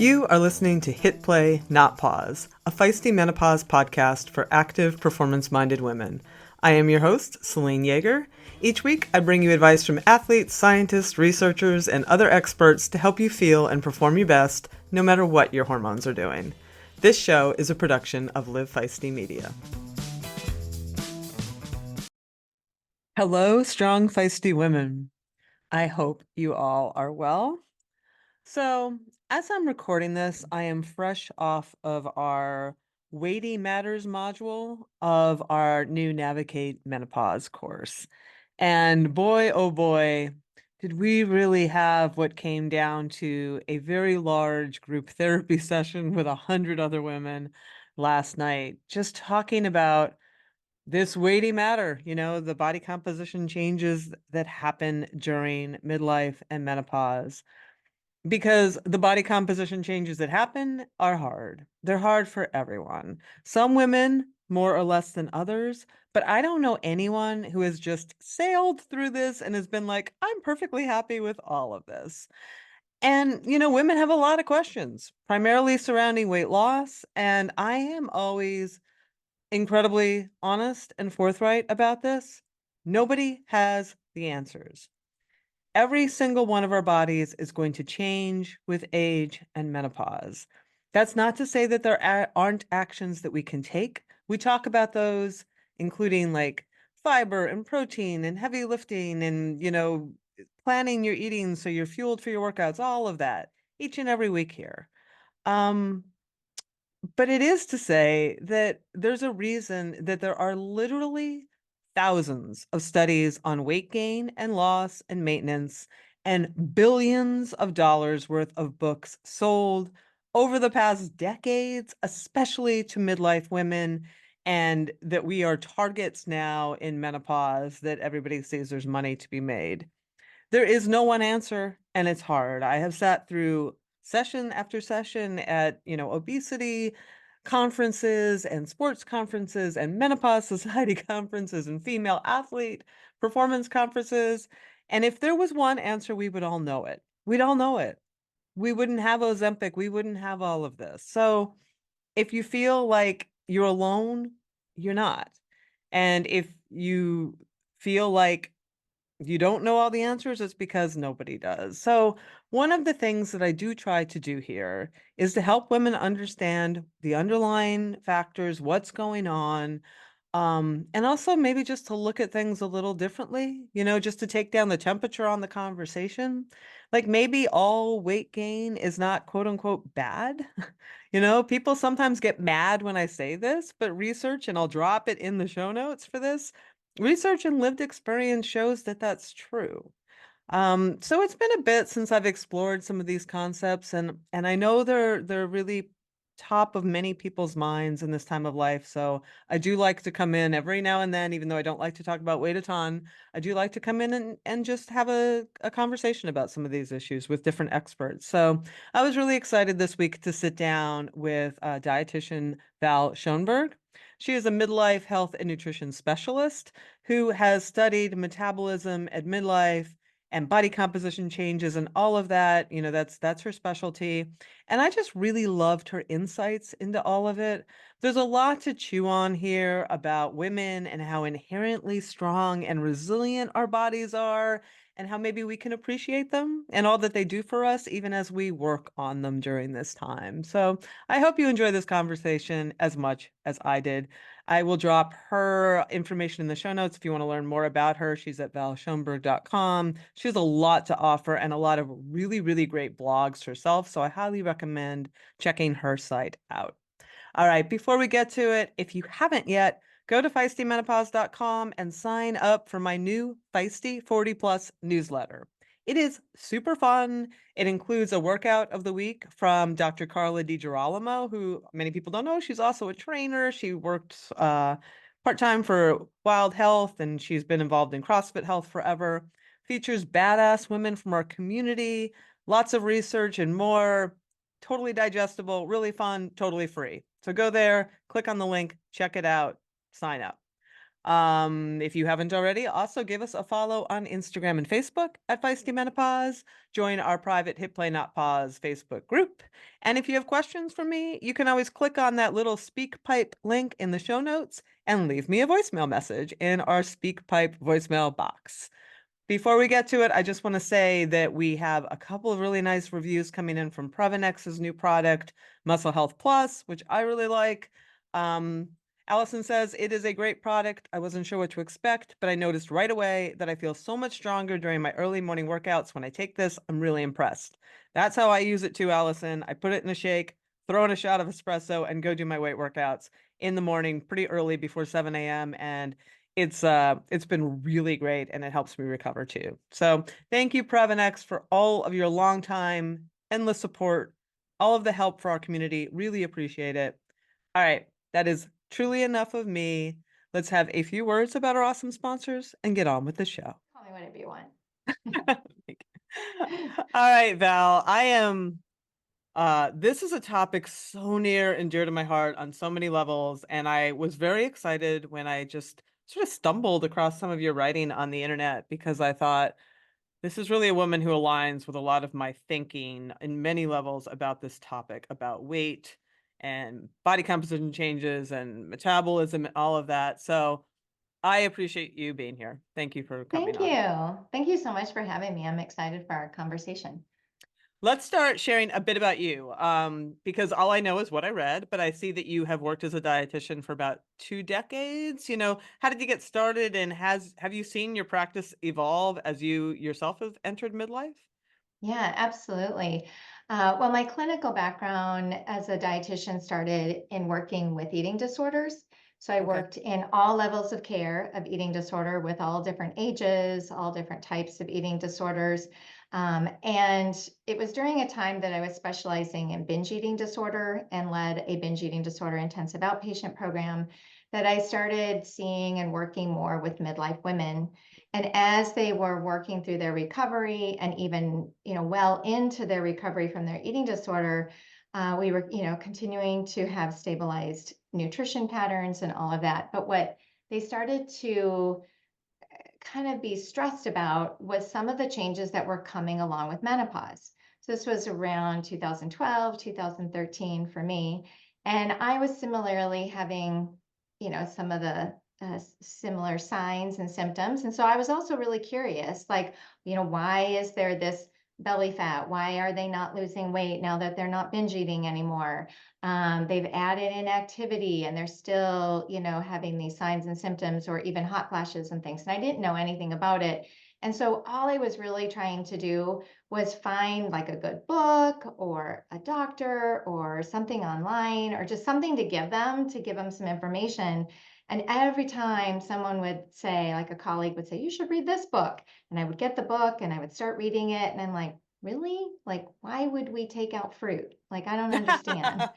You are listening to Hit Play, Not Pause, a feisty menopause podcast for active, performance-minded women. I am your host, Celine Yeager. Each week, I bring you advice from athletes, scientists, researchers, and other experts to help you feel and perform your best, no matter what your hormones are doing. This show is a production of Live Feisty Media. Hello, strong, feisty women. I hope you all are well. So, as I'm recording this, I am fresh off of our Weighty Matters module of our new Navigate Menopause course. And boy, oh boy, did we really have what came down to a very large group therapy session with 100 other women last night, just talking about this weighty matter, the body composition changes that happen during midlife and menopause. Because the body composition changes that happen are hard. They're hard for everyone. Some women more or less than others, but I don't know anyone who has just sailed through this and has been like, I'm perfectly happy with all of this. And, women have a lot of questions, primarily surrounding weight loss. And I am always incredibly honest and forthright about this. Nobody has the answers. Every single one of our bodies is going to change with age and menopause. That's not to say that there aren't actions that we can take. We talk about those, including like fiber and protein and heavy lifting and, planning your eating so you're fueled for your workouts, all of that, each and every week here. But it is to say that there's a reason that there are literally thousands of studies on weight gain and loss and maintenance, and billions of dollars worth of books sold over the past decades, especially to midlife women, and that we are targets now in menopause, that everybody sees there's money to be made. There is no one answer, and it's hard. I have sat through session after session at, obesity conferences and sports conferences and menopause society conferences and female athlete performance conferences. And if there was one answer, we would all know it. We'd all know it. We wouldn't have Ozempic. We wouldn't have all of this. So if you feel like you're alone, you're not. And if you feel like you don't know all the answers, it's because nobody does. So one of the things that I do try to do here is to help women understand the underlying factors, what's going on, and also maybe just to look at things a little differently, just to take down the temperature on the conversation. Like maybe all weight gain is not quote unquote bad. People sometimes get mad when I say this, but research, and I'll drop it in the show notes for this, research and lived experience shows that that's true. So it's been a bit since I've explored some of these concepts, and I know they're really top of many people's minds in this time of life. So I do like to come in every now and then, even though I don't like to talk about weight a ton. I do like to come in and just have a conversation about some of these issues with different experts. So I was really excited this week to sit down with dietitian Val Schonberg. She is a midlife health and nutrition specialist who has studied metabolism at midlife and body composition changes and all of that. That's her specialty. And I just really loved her insights into all of it. There's a lot to chew on here about women and how inherently strong and resilient our bodies are, and how maybe we can appreciate them and all that they do for us, even as we work on them during this time. So I hope you enjoy this conversation as much as I did. I will drop her information in the show notes if you want to learn more about her. She's at valschonberg.com. She has a lot to offer and a lot of really, really great blogs herself. So I highly recommend checking her site out. All right, before we get to it, if you haven't yet, go to feistymenopause.com and sign up for my new Feisty 40 Plus newsletter. It is super fun. It includes a workout of the week from Dr. Carla DiGirolamo, who many people don't know. She's also a trainer. She worked part-time for Wild Health, and she's been involved in CrossFit Health forever. Features badass women from our community, lots of research and more. Totally digestible, really fun, totally free. So go there, click on the link, check it out, sign up. If you haven't already, also give us a follow on Instagram and Facebook at Feisty Menopause. Join our private Hit Play Not Pause Facebook group. And if you have questions for me, you can always click on that little SpeakPipe link in the show notes and leave me a voicemail message in our SpeakPipe voicemail box. Before we get to it, I just want to say that we have a couple of really nice reviews coming in from Previnex's new product, Muscle Health Plus, which I really like. Allison says, it is a great product. I wasn't sure what to expect, but I noticed right away that I feel so much stronger during my early morning workouts. When I take this, I'm really impressed. That's how I use it too, Allison. I put it in a shake, throw in a shot of espresso, and go do my weight workouts in the morning pretty early before 7 a.m. And it's been really great, and it helps me recover too. So thank you, Previnex, for all of your long time, endless support, all of the help for our community. Really appreciate it. All right, that is truly enough of me. Let's have a few words about our awesome sponsors and get on with the show. Call me whatever you want. All right, Val, this is a topic so near and dear to my heart on so many levels, and I was very excited when I just sort of stumbled across some of your writing on the internet because I thought this is really a woman who aligns with a lot of my thinking in many levels about this topic, about weight and body composition changes and metabolism and all of that. So I appreciate you being here. Thank you for coming Thank on. you. Thank you so much for having me. I'm excited for our conversation. Let's start sharing a bit about you, because all I know is what I read, but I see that you have worked as a dietitian for about 2 decades. How did you get started, and have you seen your practice evolve as you yourself have entered midlife? Yeah, absolutely. Well, my clinical background as a dietitian started in working with eating disorders. So I Okay. worked in all levels of care of eating disorder with all different ages, all different types of eating disorders. And it was during a time that I was specializing in binge eating disorder and led a binge eating disorder intensive outpatient program that I started seeing and working more with midlife women. And as they were working through their recovery and even, well into their recovery from their eating disorder, we were, continuing to have stabilized nutrition patterns and all of that. But what they started to kind of be stressed about was some of the changes that were coming along with menopause. So this was around 2012, 2013 for me. And I was similarly having, some of the similar signs and symptoms. And so I was also really curious, like, why is there this belly fat? Why are they not losing weight now that they're not binge eating anymore? They've added in activity and they're still, having these signs and symptoms or even hot flashes and things. And I didn't know anything about it. And so all I was really trying to do was find like a good book or a doctor or something online or just something to give them some information. And every time someone would say, like a colleague would say, you should read this book. And I would get the book and I would start reading it. And I'm like, really? Like, why would we take out fruit? Like, I don't understand,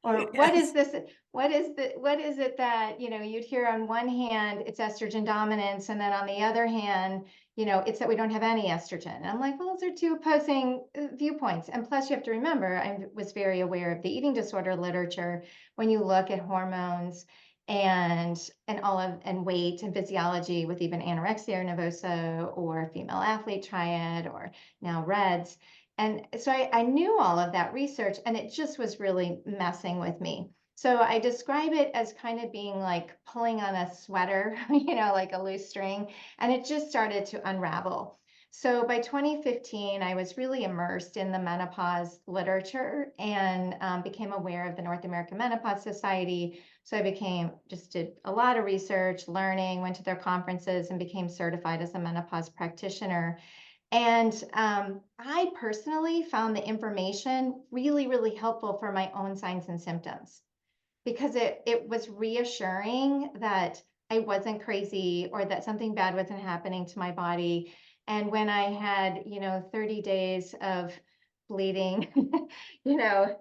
or what is Yes. this? What is it that, you'd hear on one hand, it's estrogen dominance. And then on the other hand, it's that we don't have any estrogen. And I'm like, well, those are two opposing viewpoints. And plus you have to remember, I was very aware of the eating disorder literature. When you look at hormones and weight and physiology with even anorexia nervosa or female athlete triad or now REDS. And so I knew all of that research and it just was really messing with me. So I describe it as kind of being like pulling on a sweater, like a loose string, and it just started to unravel. So by 2015, I was really immersed in the menopause literature and became aware of the North American Menopause Society. So I did a lot of research, learning, went to their conferences and became certified as a menopause practitioner. And I personally found the information really, really helpful for my own signs and symptoms because it was reassuring that I wasn't crazy or that something bad wasn't happening to my body. And when I had, 30 days of bleeding,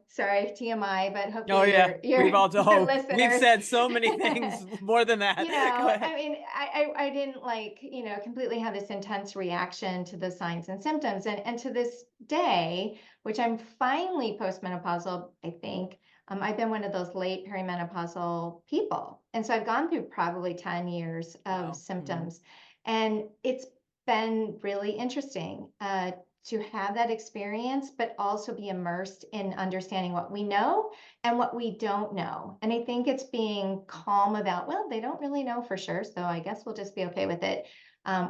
sorry, TMI, but Oh hopefully yeah, your we've all your we've listeners, said so many things more than that. Go ahead. I mean, I didn't like, completely have this intense reaction to the signs and symptoms. And to this day, which I'm finally postmenopausal, I think, I've been one of those late perimenopausal people. And so I've gone through probably 10 years of Wow. symptoms. And it's been really interesting to have that experience, but also be immersed in understanding what we know and what we don't know. And I think it's being calm about, well, they don't really know for sure, so I guess we'll just be okay with it.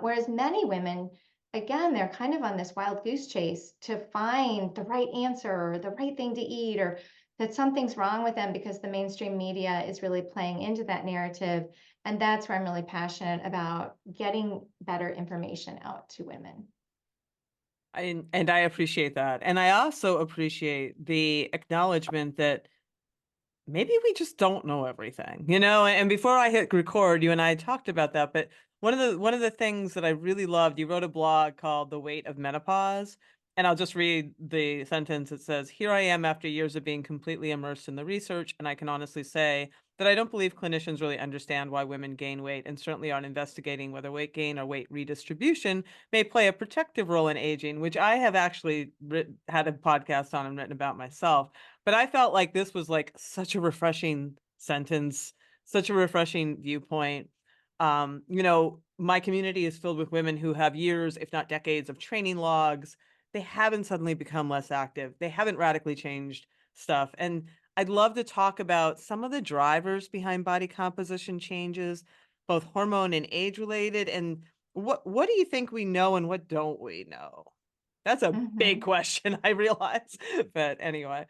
Whereas many women, again, they're kind of on this wild goose chase to find the right answer or the right thing to eat, or that something's wrong with them because the mainstream media is really playing into that narrative. And that's where I'm really passionate about getting better information out to women. And I appreciate that. And I also appreciate the acknowledgement that maybe we just don't know everything, you know? And before I hit record, you and I talked about that, but one of the things that I really loved, you wrote a blog called The Weight of Menopause, and I'll just read the sentence. It says, "Here I am after years of being completely immersed in the research, and I can honestly say that I don't believe clinicians really understand why women gain weight and certainly aren't investigating whether weight gain or weight redistribution may play a protective role in aging," which I have actually had a podcast on and written about myself. But I felt like this was like such a refreshing sentence, such a refreshing viewpoint. My community is filled with women who have years, if not decades, of training logs. They haven't suddenly become less active. They haven't radically changed stuff. And I'd love to talk about some of the drivers behind body composition changes, both hormone and age related. And what do you think we know and what don't we know? That's a big Mhm. question, I realize. But anyway.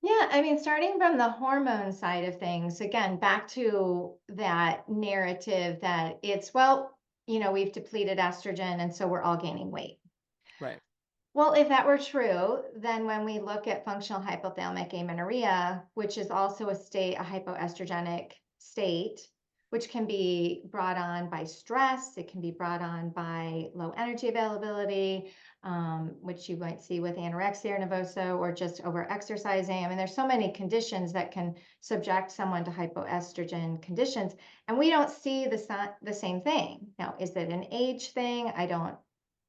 Yeah, I mean, starting from the hormone side of things, again, back to that narrative that it's, well, we've depleted estrogen and so we're all gaining weight. Right. Well, if that were true, then when we look at functional hypothalamic amenorrhea, which is also a state, a hypoestrogenic state, which can be brought on by stress, it can be brought on by low energy availability, which you might see with anorexia nervosa or just over exercising. I mean, there's so many conditions that can subject someone to hypoestrogen conditions, and we don't see the same thing. Now, is it an age thing? I don't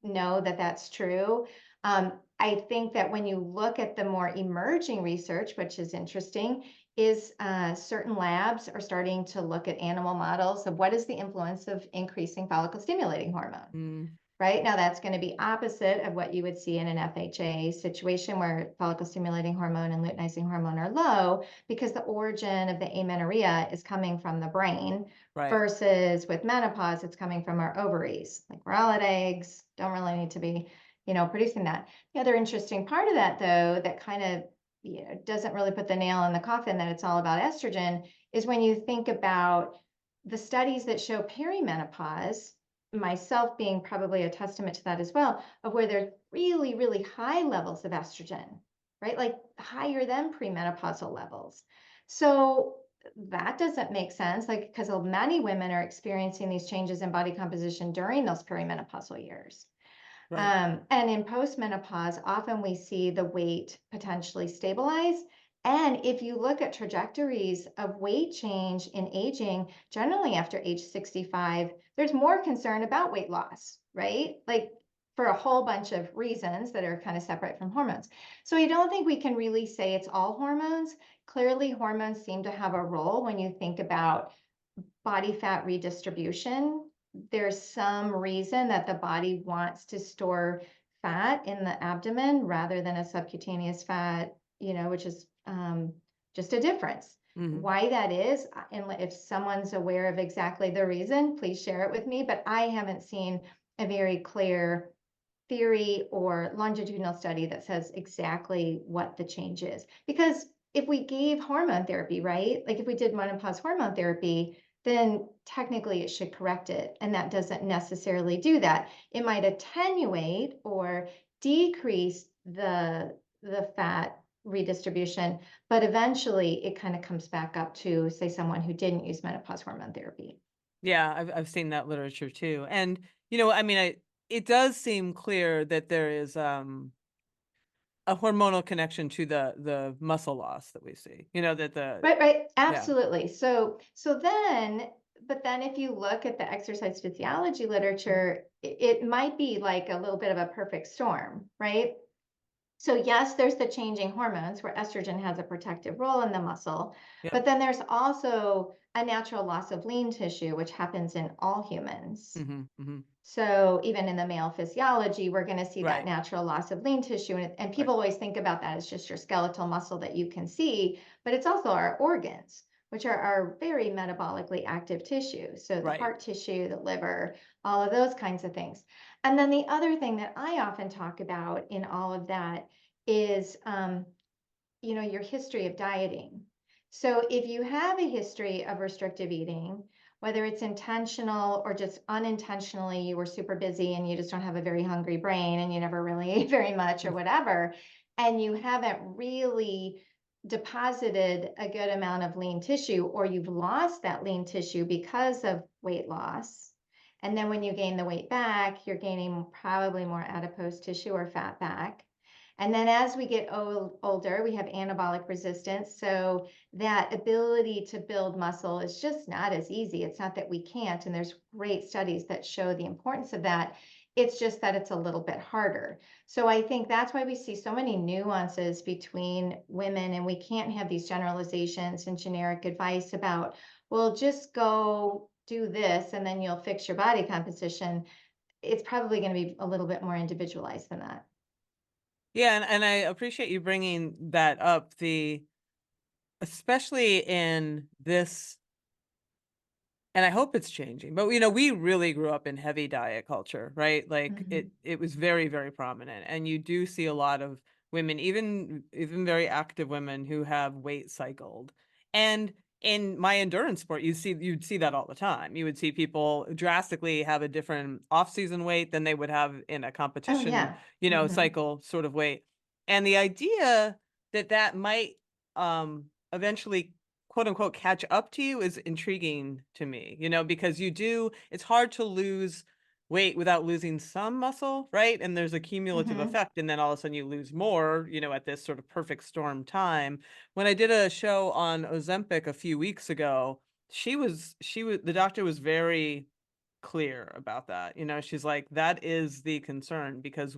know that that's true. I think that when you look at the more emerging research, which is interesting, is certain labs are starting to look at animal models of what is the influence of increasing follicle stimulating hormone. Mm, Right now, that's going to be opposite of what you would see in an FHA situation where follicle stimulating hormone and luteinizing hormone are low because the origin of the amenorrhea is coming from the brain right. versus with menopause, it's coming from our ovaries. Like we're all at eggs, don't really need to be, producing that. The other interesting part of that, though, that kind of doesn't really put the nail in the coffin that it's all about estrogen is when you think about the studies that show perimenopause, myself being probably a testament to that as well, of where there's really, really high levels of estrogen, right? Like higher than premenopausal levels. So that doesn't make sense, like, because many women are experiencing these changes in body composition during those perimenopausal years. Right. And in postmenopause, often we see the weight potentially stabilize. And if you look at trajectories of weight change in aging, generally after age 65, there's more concern about weight loss, right? Like for a whole bunch of reasons that are kind of separate from hormones. So I don't think we can really say it's all hormones. Clearly, hormones seem to have a role when you think about body fat redistribution. There's some reason that the body wants to store fat in the abdomen rather than a subcutaneous fat, which is just a difference. Mhm. Why that is, and if someone's aware of exactly the reason, please share it with me. But I haven't seen a very clear theory or longitudinal study that says exactly what the change is. Because if we gave hormone therapy, right? Like if we did menopause hormone therapy, then technically it should correct it. And that doesn't necessarily do that. It might attenuate or decrease the fat redistribution, but eventually it kind of comes back up to, say, someone who didn't use menopause hormone therapy. Yeah, I've seen that literature too. And I mean, it does seem clear that there is a hormonal connection to the muscle loss that we see. That the Right, right, yeah. absolutely. But then if you look at the exercise physiology Mhm. literature, it might be like a little bit of a perfect storm, right? So yes, there's the changing hormones where estrogen has a protective role in the muscle, Yep. but then there's also a natural loss of lean tissue, which happens in all humans. Hmm. Hmm. So even in the male physiology, we're going to see that Right. natural loss of lean tissue. And Right. people always think about that as just your skeletal muscle that you can see, but it's also our organs, which are our very metabolically active tissue. So the Right. heart tissue, the liver, all of those kinds of things. And then the other thing that I often talk about in all of that is, your history of dieting. So if you have a history of restrictive eating, whether it's intentional or just unintentionally, you were super busy and you just don't have a very hungry brain and you never really ate very much or whatever, and you haven't really deposited a good amount of lean tissue, or you've lost that lean tissue because of weight loss. And then when you gain the weight back, you're gaining probably more adipose tissue or fat back. And then as we get older, we have anabolic resistance. So that ability to build muscle is just not as easy. It's not that we can't. And there's great studies that show the importance of that. It's just that it's a little bit harder. So I think that's why we see so many nuances between women, and we can't have these generalizations and generic advice about, well, just go do this and then you'll fix your body composition. It's probably going to be a little bit more individualized than that. Yeah, and I appreciate you bringing that up. The especially in this, and I hope it's changing. But we really grew up in heavy diet culture, right? Like it Mhm. it was very, very prominent. And you do see a lot of women, even very active women who have weight cycled. And in my endurance sport, you'd see that all the time. You would see people drastically have a different off-season weight than they would have in a Oh, competition, yeah. Mhm. cycle sort of weight. And the idea that that might eventually quote unquote catch up to you is intriguing to me, because it's hard to lose weight without losing some muscle, right? And there's a cumulative Mhm. effect. And then all of a sudden you lose more, at this sort of perfect storm time. When I did a show on Ozempic a few weeks ago, the doctor was very clear about that. She's like, that is the concern because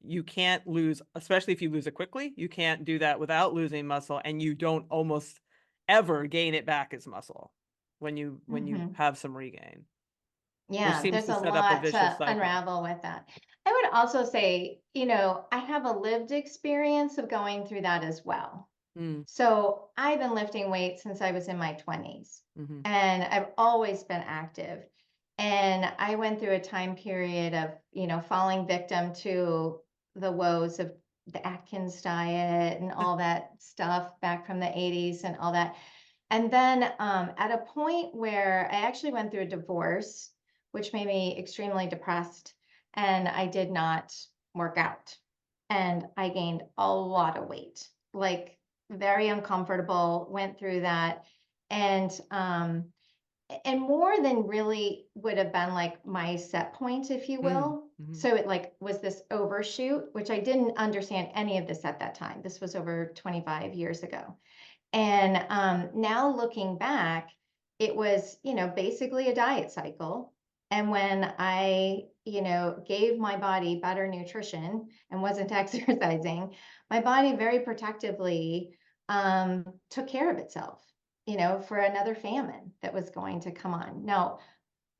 you can't lose, especially if you lose it quickly, you can't do that without losing muscle, and you don't almost ever gain it back as muscle when you Mhm. have some regain, which Yeah, seems there's to a set up a lot vicious to cycle. unravel with that. I would also say, I have a lived experience of going through that as well. Mm, So I've been lifting weights since I was in my 20s, mhm. and I've always been active. And I went through a time period of, falling victim to the woes of the Atkins diet and all that stuff back from the 80s and all that. And then at a point where I actually went through a divorce, which made me extremely depressed, and I did not work out. And I gained a lot of weight, like very uncomfortable, went through that. And more than really would have been like my set point, if you Mm, will. mhm. So it like was this overshoot, which I didn't understand any of this at that time. This was over 25 years ago. And now looking back, it was, basically a diet cycle. And when I, gave my body better nutrition and wasn't exercising, my body very protectively took care of itself, for another famine that was going to come on. Now,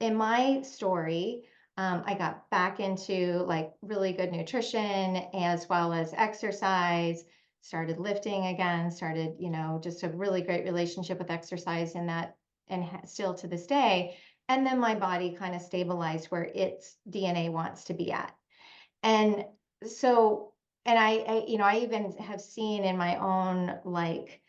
in my story, I got back into like really good nutrition as well as exercise, started lifting again, started, just a really great relationship with exercise in that, and still to this day. And then my body kind of stabilized where its DNA wants to be at. And so, and I even have seen in my own like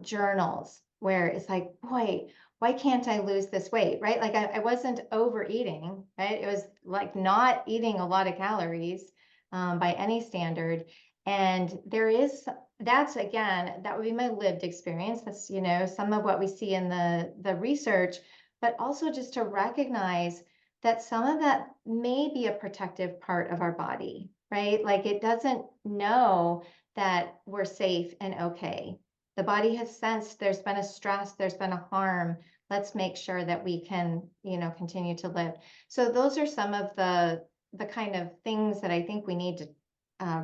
journals where it's like, boy, why can't I lose this weight? Right? Like I wasn't overeating, right? It was like not eating a lot of calories by any standard. And that's again, that would be my lived experience. That's, some of what we see in the research, but also just to recognize that some of that may be a protective part of our body, right? Like it doesn't know that we're safe and okay. The body has sensed there's been a stress, there's been a harm. Let's make sure that we can, continue to live. So those are some of the kind of things that I think we need to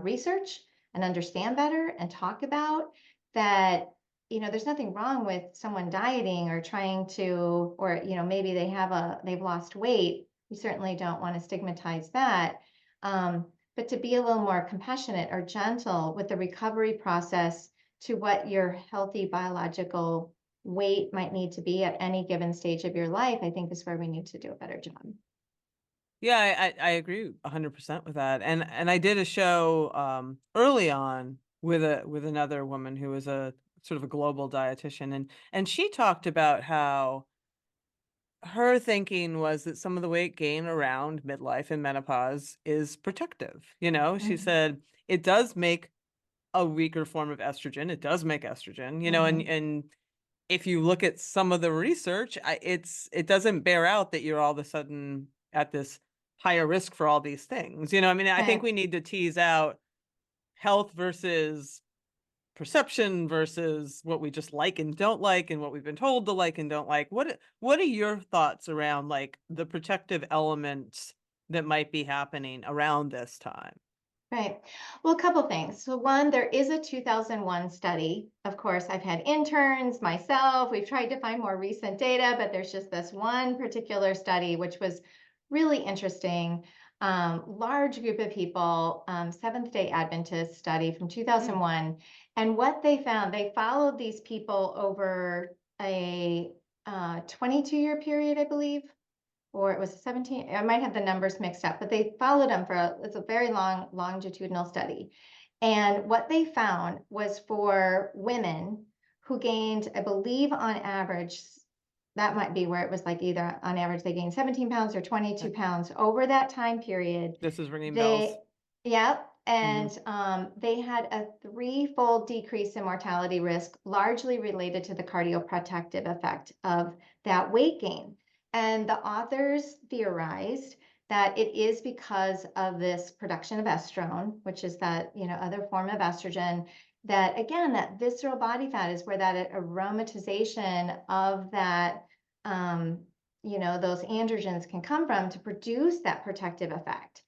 research and understand better and talk about, that there's nothing wrong with someone dieting or trying to, or maybe they've lost weight. We certainly don't want to stigmatize that. But to be a little more compassionate or gentle with the recovery process to what your healthy biological weight might need to be at any given stage of your life, I think is where we need to do a better job. Yeah, I agree 100% with that. And I did a show early on with another woman who was a sort of a global dietitian, and she talked about how her thinking was that some of the weight gain around midlife and menopause is protective. She Mhm. said it does make a weaker form of estrogen. It does make estrogen, Mhm. and if you look at some of the research, it doesn't bear out that you're all of a sudden at this higher risk for all these things. I mean, I think Right. we need to tease out health versus perception versus what we just like and don't like and what we've been told to like and don't like. What are your thoughts around like the protective elements that might be happening around this time? Right. Well, a couple things. So one, there is a 2001 study. Of course, I've had interns myself. We've tried to find more recent data, but there's just this one particular study, which was really interesting. Large group of people, Seventh-day Adventist study from Mm, 2001. And what they found, they followed these people over a 22-year period, I believe, or it was 17. I might have the numbers mixed up, but they followed them it's a very long longitudinal study. And what they found was for women who gained, I believe on average, that might be where it was like either on average they gained 17 pounds or 22 okay. pounds over that time period. This is ringing bells. They, yep. Hmm. And they had a threefold decrease in mortality risk, largely related to the cardioprotective effect of that weight gain. And the authors theorized that it is because of this production of estrone, which is that, other form of estrogen, that again, that visceral body fat is where that aromatization of that, those androgens can come from to produce that protective effect.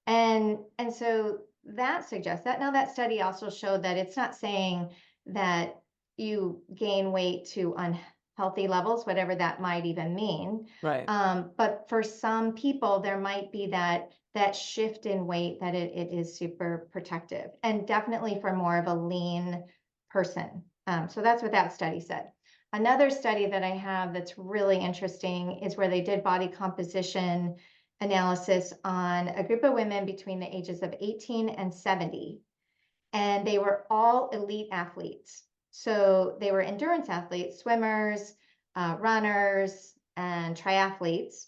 And so that suggests that. Now that study also showed that it's not saying that you gain weight to unhealthy levels, whatever that might even mean. Right. But for some people, there might be that shift in weight that it is super protective, and definitely for more of a lean person. So that's what that study said. Another study that I have that's really interesting is where they did body composition analysis on a group of women between the ages of 18 and 70, and they were all elite athletes. So they were endurance athletes, swimmers, runners, and triathletes,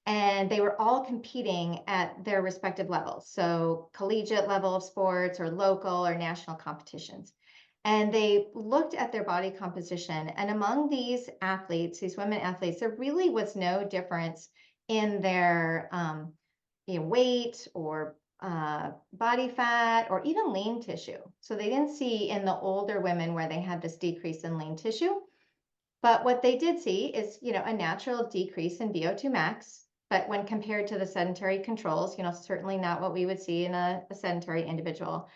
and they were all competing at their respective levels. So collegiate level of sports or local or national competitions. And they looked at their body composition. And among these athletes, these women athletes, there really was no difference in their weight or body fat or even lean tissue. So they didn't see in the older women where they had this decrease in lean tissue. But what they did see is, a natural decrease in VO2 max. But when compared to the sedentary controls, certainly not what we would see in a sedentary individual.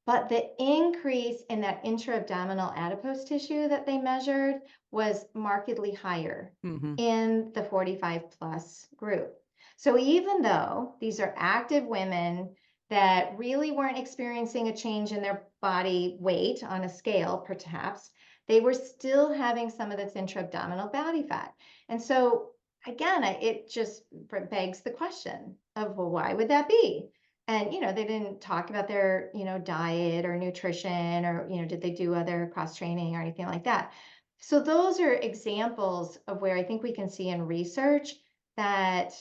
But the increase in that intra-abdominal adipose tissue that they measured was markedly higher Hmm. in the 45 plus group. So even though these are active women that really weren't experiencing a change in their body weight on a scale, perhaps, they were still having some of this intra-abdominal body fat. And so again, it just begs the question of, well, why would that be? And, they didn't talk about their, diet or nutrition or, did they do other cross training or anything like that. So those are examples of where I think we can see in research that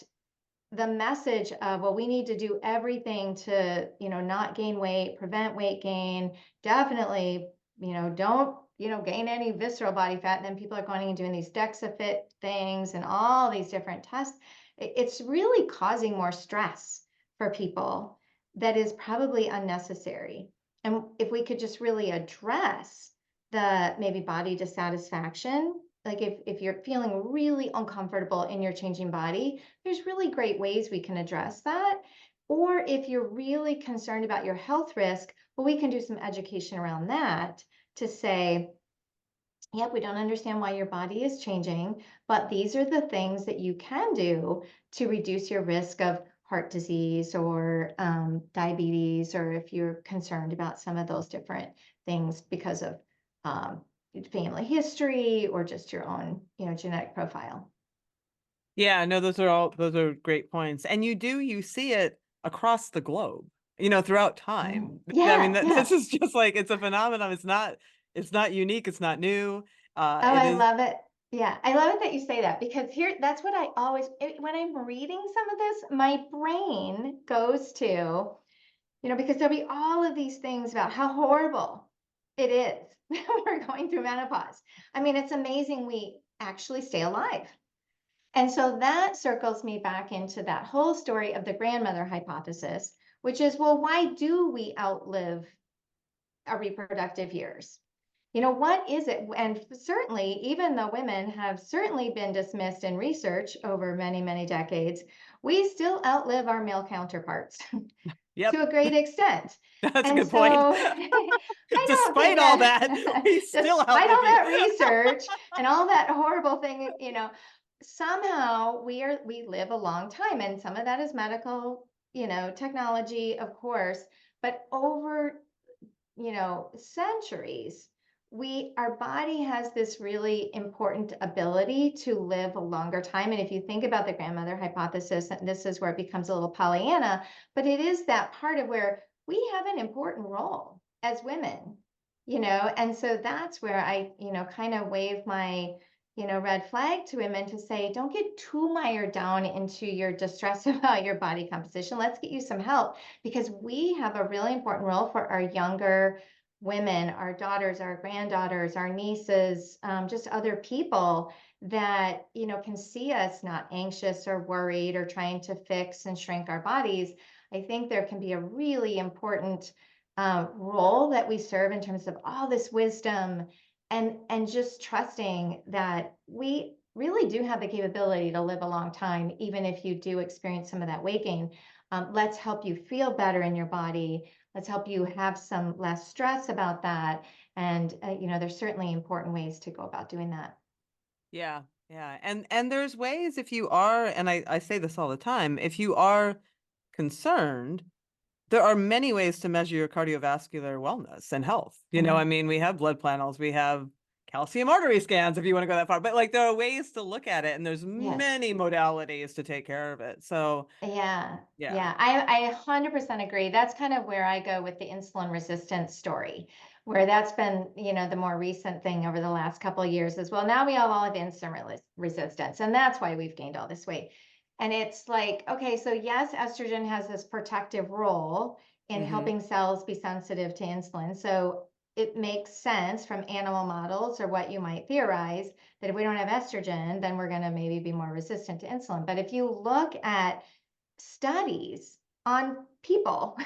the message of, well, we need to do everything to, not gain weight, prevent weight gain, definitely, don't, gain any visceral body fat. And then people are going and doing these DEXA fit things and all these different tests. It's really causing more stress for people that is probably unnecessary. And if we could just really address the maybe body dissatisfaction, like if you're feeling really uncomfortable in your changing body, there's really great ways we can address that. Or if you're really concerned about your health risk, well, we can do some education around that to say, yep, we don't understand why your body is changing, but these are the things that you can do to reduce your risk of heart disease or diabetes, or if you're concerned about some of those different things because of um, family history or just your own, genetic profile. Yeah, no, those are great points. And you see it across the globe, throughout time. I mean, Yeah, this yeah. is just like, it's a phenomenon. It's not unique. It's not new. Oh, It I is. love it. Yeah, I love it that you say that because that's what I always, when I'm reading some of this, my brain goes to, because there'll be all of these things about how horrible it is that we're going through menopause. I mean, it's amazing we actually stay alive. And so that circles me back into that whole story of the grandmother hypothesis, which is, well, why do we outlive our reproductive years? What is it? And certainly, even though women have certainly been dismissed in research over many, many decades, we still outlive our male counterparts to Yep. a great extent. That's a And good so point. I don't think Despite all that, that, we still despite outlive all you. that research and all that horrible thing, somehow we live a long time. And some of that is medical, technology, of course, but over centuries, our body has this really important ability to live a longer time. And if you think about the grandmother hypothesis, and this is where it becomes a little Pollyanna, but it is that part of where we have an important role as women, and so that's where I, kind of wave my, red flag to women to say, don't get too mired down into your distress about your body composition. Let's get you some help because we have a really important role for our younger women, our daughters, our granddaughters, our nieces, just other people that, can see us not anxious or worried or trying to fix and shrink our bodies. I think there can be a really important role that we serve in terms of all this wisdom and just trusting that we really do have the capability to live a long time, even if you do experience some of that weight gain. Let's help you feel better in your body. Let's help you have some less stress about that. And, there's certainly important ways to go about doing that. Yeah, yeah. And there's ways, if you are, and I say this all the time, if you are concerned, there are many ways to measure your cardiovascular wellness and health. I Mhm. mean, we have blood panels, we have calcium artery scans if you want to go that far. But like, there are ways to look at it, and there's Yes. many modalities to take care of it. So Yeah, yeah. yeah, I 100% agree. That's kind of where I go with the insulin resistance story, where that's been, the more recent thing over the last couple of years as well. Now we all have insulin resistance, and that's why we've gained all this weight. And it's like, okay, so yes, estrogen has this protective role in Hmm. helping cells be sensitive to insulin. So it makes sense from animal models or what you might theorize that if we don't have estrogen, then we're going to maybe be more resistant to insulin. But if you look at studies on people,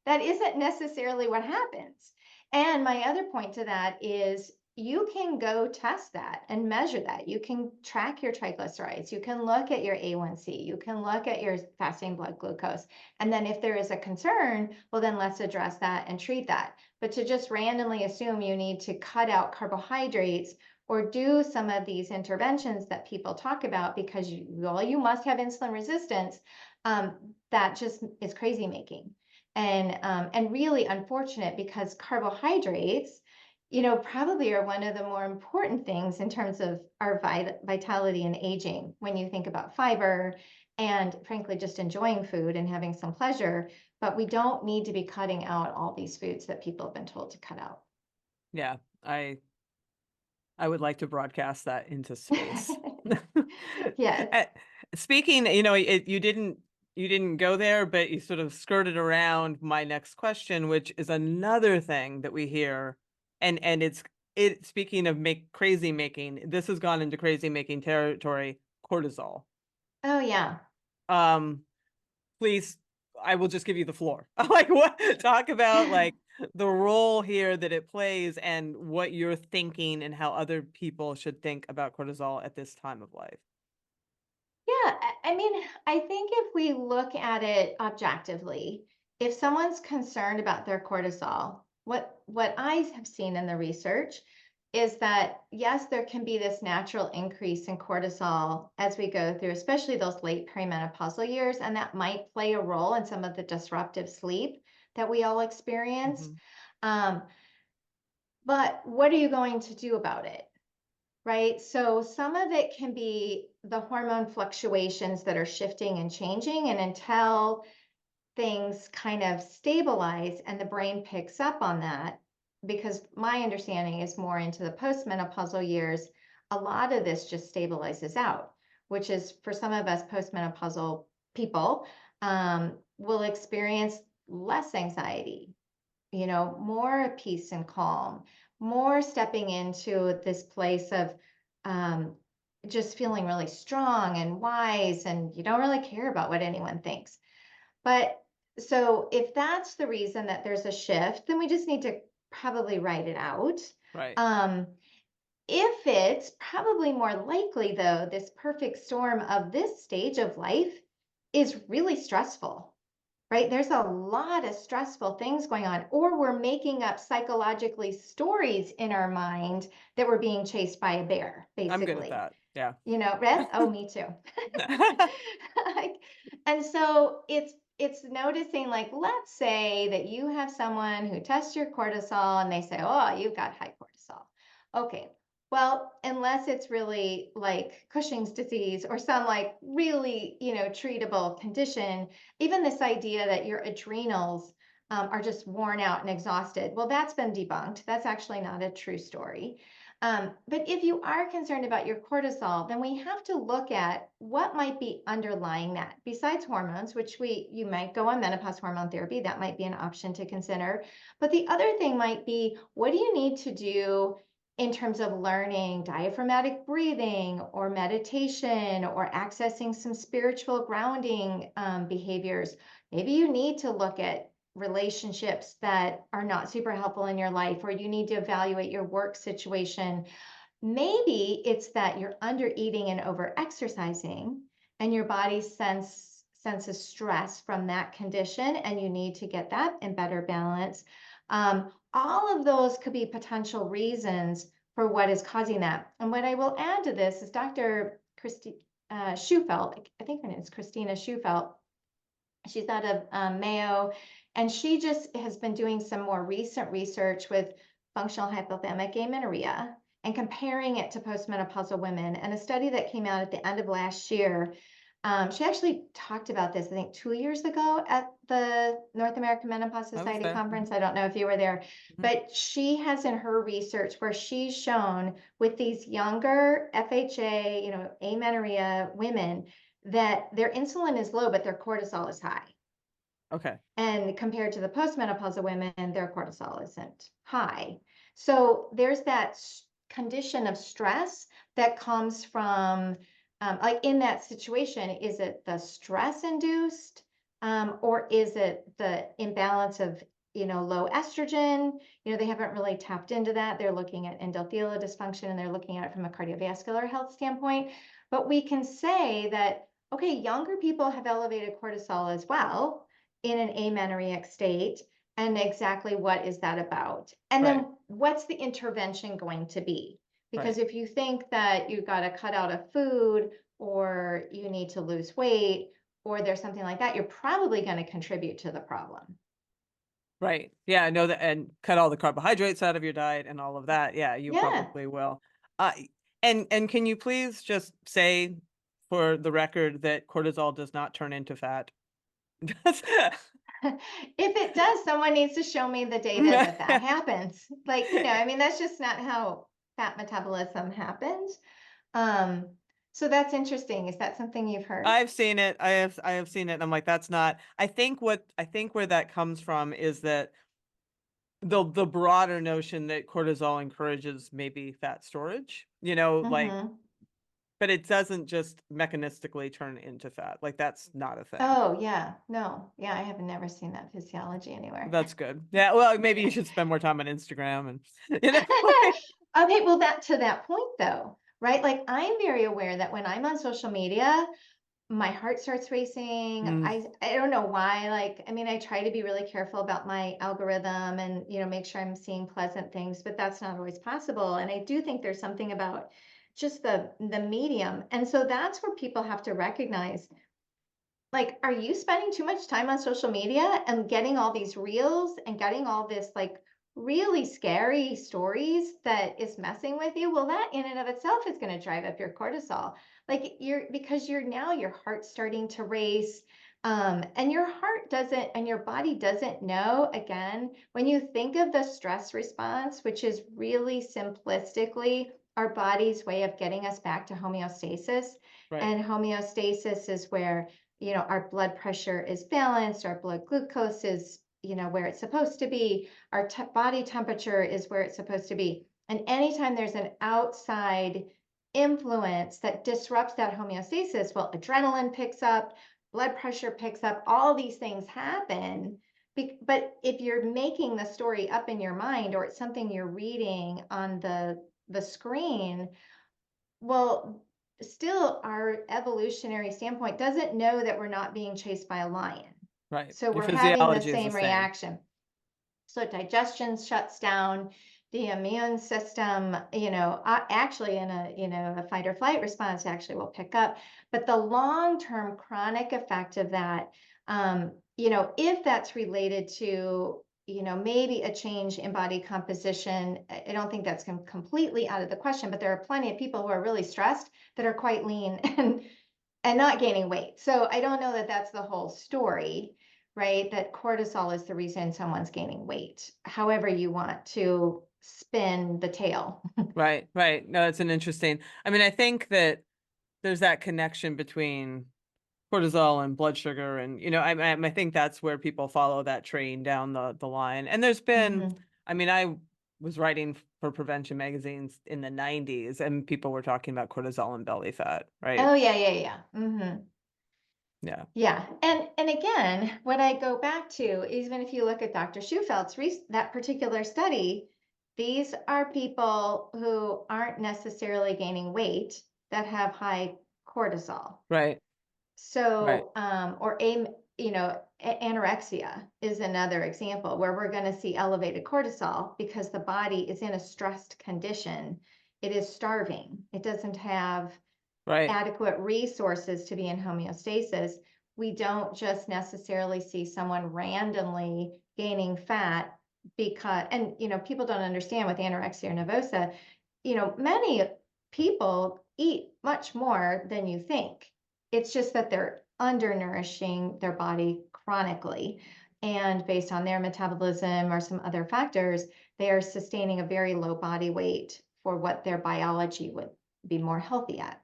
that isn't necessarily what happens. And my other point to that is you can go test that and measure that. You can track your triglycerides. You can look at your A1C. You can look at your fasting blood glucose. And then if there is a concern, well, then let's address that and treat that. But to just randomly assume you need to cut out carbohydrates or do some of these interventions that people talk about because you must have insulin resistance, that just is crazy making and really unfortunate because carbohydrates, probably are one of the more important things in terms of our vitality and aging when you think about fiber and frankly just enjoying food and having some pleasure. But we don't need to be cutting out all these foods that people have been told to cut out. Yeah. I would like to broadcast that into space. Yes. Uh, Speaking, you didn't go there, but you sort of skirted around my next question, which is another thing that we hear, and it speaking of make crazy making, this has gone into crazy making territory, cortisol. Oh yeah. Um, please, I will just give you the floor. Like, what, talk about like the role here that it plays and what you're thinking and how other people should think about cortisol at this time of life. I mean, I think if we look at it objectively, if someone's concerned about their cortisol, what I have seen in the research is that yes, there can be this natural increase in cortisol as we go through, especially those late perimenopausal years, and that might play a role in some of the disruptive sleep that we all experience. Mhm. Um, but what are you going to do about it? Right? So some of it can be the hormone fluctuations that are shifting and changing. And until things kind of stabilize and the brain picks up on that, because my understanding is more into the postmenopausal years, a lot of this just stabilizes out, which is for some of us postmenopausal people, will experience less anxiety, more peace and calm, more stepping into this place of um, just feeling really strong and wise, and you don't really care about what anyone thinks. But so if that's the reason that there's a shift, then we just need to probably write it out. Right. Um, if it's probably more likely, though, this perfect storm of this stage of life is really stressful, right? There's a lot of stressful things going on, or we're making up psychologically stories in our mind that we're being chased by a bear, I'm good at basically. that. Yeah. Rest? Oh, me too. Like, and so it's noticing, like, let's say that you have someone who tests your cortisol and they say, oh, you've got high cortisol. Okay. Well, unless it's really like Cushing's disease or some like really, treatable condition, even this idea that your adrenals are just worn out and exhausted, well, that's been debunked. That's actually not a true story. But if you are concerned about your cortisol, then we have to look at what might be underlying that. Besides hormones, which you might go on menopause hormone therapy, that might be an option to consider. But the other thing might be, what do you need to do in terms of learning diaphragmatic breathing or meditation or accessing some spiritual grounding behaviors? Maybe you need to look at relationships that are not super helpful in your life, or you need to evaluate your work situation. Maybe it's that you're under eating and over exercising, and your body senses stress from that condition, and you need to get that in better balance. All of those could be potential reasons for what is causing that. And what I will add to this is Dr. Schufelt, I think her name is Christina Schufelt. She's out of Mayo, and she just has been doing some more recent research with functional hypothalamic amenorrhea and comparing it to postmenopausal women. And a study that came out at the end of last year, she actually talked about this, I think, 2 years ago at the North American Menopause I was Society there. conference. I don't know if you were there, Mhm. but she has in her research where she's shown with these younger FHA, amenorrhea women, that their insulin is low, but their cortisol is high. Okay. And compared to the postmenopausal women, their cortisol isn't high. So there's that condition of stress that comes from, like in that situation, is it the stress induced, or is it the imbalance of, low estrogen? They haven't really tapped into that. They're looking at endothelial dysfunction, and they're looking at it from a cardiovascular health standpoint. But we can say that, okay, younger people have elevated cortisol as well in an amenorrheic state, and exactly what is that about? And Right. then what's the intervention going to be? Because Right. if you think that you've got to cut out a food, or you need to lose weight, or there's something like that, you're probably going to contribute to the problem. Right. Yeah, I know that, and cut all the carbohydrates out of your diet and all of that. Yeah, you Yeah. probably will. Uh, and can you please just say for the record that cortisol does not turn into fat? If it does, someone needs to show me the data that that happens. Like, I mean, that's just not how fat metabolism happens. Um, so that's interesting. Is that something you've heard? I've seen it. I have seen it. And I'm like, that's not. I think where that comes from is that the broader notion that cortisol encourages maybe fat storage, like, Mm-hmm. but it doesn't just mechanistically turn into fat. Like that's not a thing. Oh, yeah. No. Yeah, I have never seen that physiology anywhere. That's good. Yeah, well, maybe you should spend more time on Instagram and like, Okay, well, to that point though, right? Like, I'm very aware that when I'm on social media, my heart starts racing. Mm, I don't know why. Like, I mean, I try to be really careful about my algorithm and, make sure I'm seeing pleasant things, but that's not always possible. And I do think there's something about just the medium. And so that's where people have to recognize, like, are you spending too much time on social media and getting all these reels and getting all this like really scary stories that is messing with you? Well, that in and of itself is going to drive up your cortisol. Like because you're now your heart's starting to race. And your heart doesn't, and your body doesn't know. Again, when you think of the stress response, which is really simplistically our body's way of getting us back to homeostasis, right, and homeostasis is where our blood pressure is balanced, our blood glucose is, where it's supposed to be, our body temperature is where it's supposed to be. And anytime there's an outside influence that disrupts that homeostasis, well, adrenaline picks up, blood pressure picks up, all these things happen. But if you're making the story up in your mind, or it's something you're reading on the screen, well, still our evolutionary standpoint doesn't know that we're not being chased by a lion. right. So Your we're having the physiology is the same same. reaction. So digestion shuts down, the immune system, actually in a fight or flight response actually will pick up. But the long-term chronic effect of that, if that's related to, maybe a change in body composition, I don't think that's completely out of the question, but there are plenty of people who are really stressed that are quite lean and not gaining weight. So I don't know that that's the whole story, right? That cortisol is the reason someone's gaining weight, however you want to spin the tale. Right, right. No, it's an interesting. I mean, I think that there's that connection between cortisol and blood sugar, and I think that's where people follow that train down the line. And there's been, Mhm. I mean, I was writing for prevention magazines in the 90s, and people were talking about cortisol and belly fat, right? Oh, yeah, yeah, yeah. Yeah, Yeah. And again, what I go back to, even if you look at Dr. Schufeld's that particular study, these are people who aren't necessarily gaining weight that have high cortisol. right, right, So, anorexia is another example where we're going to see elevated cortisol because the body is in a stressed condition. It is starving. It doesn't have right. adequate resources to be in homeostasis. We don't just necessarily see someone randomly gaining fat because, and people don't understand with anorexia nervosa, many people eat much more than you think. It's just that they're undernourishing their body chronically. And based on their metabolism or some other factors, they are sustaining a very low body weight for what their biology would be more healthy at.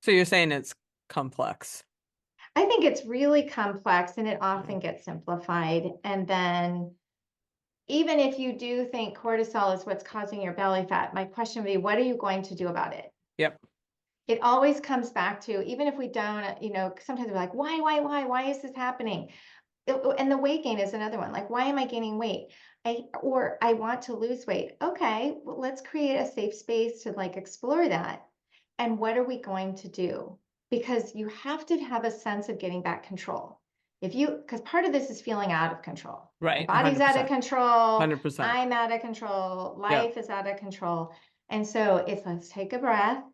So you're saying it's complex. I think it's really complex and it Yeah. often gets simplified. And then, even if you do think cortisol is what's causing your belly fat, my question would be, what are you going to do about it? Yep. It always comes back to, even if we don't, sometimes we're like, why is this happening? And the weight gain is another one. Like, why am I gaining weight? I want to lose weight. Okay, well, let's create a safe space to like explore that. And what are we going to do? Because you have to have a sense of getting back control. Because part of this is feeling out of control. My Right. body's out of 100%. control. 100%. I'm out of control. Yep. Life is out of control. And so it's, let's take a breath.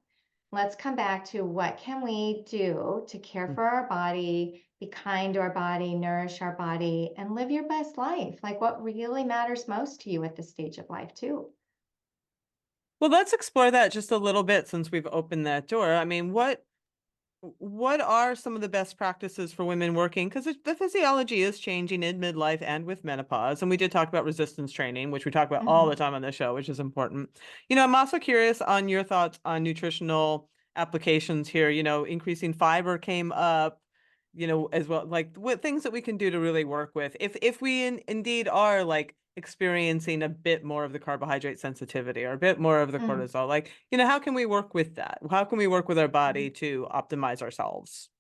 Let's come back to, what can we do to care for our body, be kind to our body, nourish our body, and live your best life? Like, what really matters most to you at this stage of life, too. Well, let's explore that just a little bit since we've opened that door. I mean, what are some of the best practices for women working? Because the physiology is changing in midlife and with menopause. And we did talk about resistance training, which we talk about all the Mhm. time on the show, which is important. I'm also curious on your thoughts on nutritional applications here. Increasing fiber came up, as well, like what things that we can do to really work with if we indeed are like experiencing a bit more of the carbohydrate sensitivity or a bit more of the Mm. cortisol, like, how can we work with that? How can we work with our body Mhm. to optimize ourselves?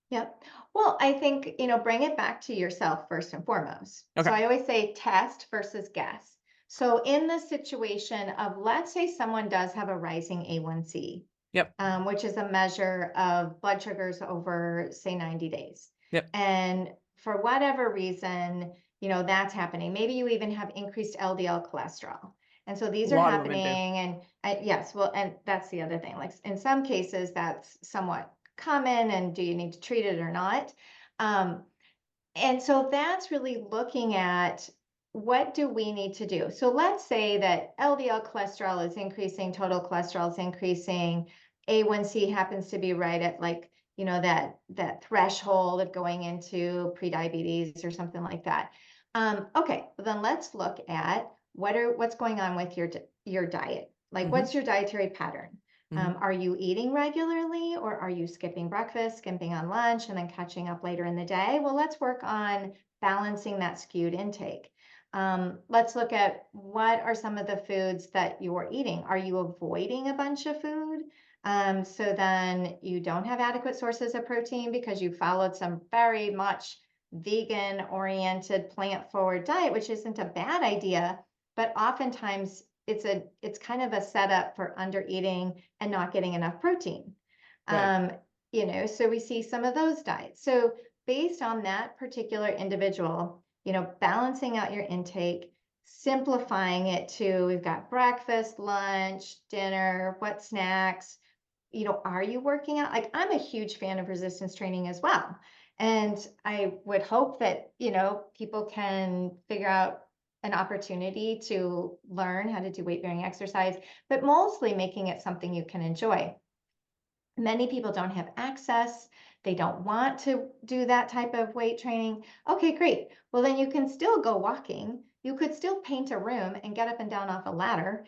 Yep. Well, I think, bring it back to yourself first and foremost. So Okay. I always say test versus guess. So in the situation of, let's say someone does have a rising A1C, Yep. which is a measure of blood sugars over, say, 90 days. Yep. And for whatever reason, that's happening. Maybe you even have increased LDL cholesterol. And so A these are lot of women do. happening. And yes, well, and that's the other thing. Like in some cases, that's somewhat common. And do you need to treat it or not? And so that's really looking at what do we need to do? So let's say that LDL cholesterol is increasing, total cholesterol is increasing, A1C happens to be right at like, that threshold of going into prediabetes or something like that. Okay, well then let's look at what's going on with your diet. Like, Mm-hmm. what's your dietary pattern? Mm-hmm. Are you eating regularly, or are you skipping breakfast, skimping on lunch, and then catching up later in the day? Well, let's work on balancing that skewed intake. Let's look at what are some of the foods that you're eating. Are you avoiding a bunch of food? So then you don't have adequate sources of protein because you followed some very much vegan-oriented, plant-forward diet, which isn't a bad idea, but oftentimes it's kind of a setup for under eating and not getting enough protein. Right. So we see some of those diets. So based on that particular individual, balancing out your intake, simplifying it to we've got breakfast, lunch, dinner, what snacks, are you working out? Like, I'm a huge fan of resistance training as well. And I would hope that, people can figure out an opportunity to learn how to do weight bearing exercise, but mostly making it something you can enjoy. Many people don't have access. They don't want to do that type of weight training. Okay, great. Well, then you can still go walking. You could still paint a room and get up and down off a ladder.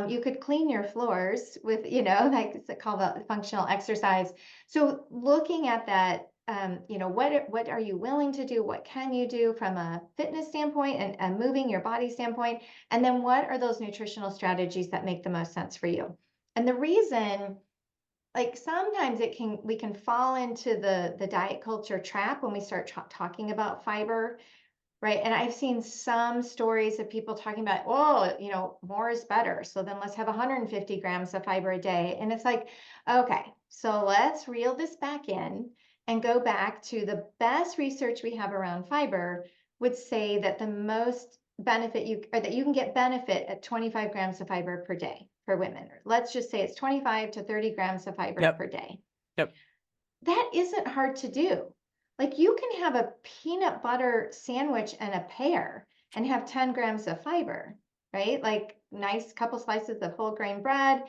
You could clean your floors with, like it's called a functional exercise. So looking at that, what are you willing to do? What can you do from a fitness standpoint and moving your body standpoint? And then what are those nutritional strategies that make the most sense for you? And the reason, like, sometimes we can fall into the diet culture trap when we start talking about fiber, right? And I've seen some stories of people talking about, oh, more is better, so then let's have 150 grams of fiber a day. And it's like, okay, so let's reel this back in and go back to the best research we have around fiber would say that the most benefit or that you can get benefit at 25 grams of fiber per day for women. Let's just say it's 25 to 30 grams of fiber Yep. per day. Yep. That isn't hard to do. Like, you can have a peanut butter sandwich and a pear and have 10 grams of fiber, right? Like, nice couple slices of whole grain bread,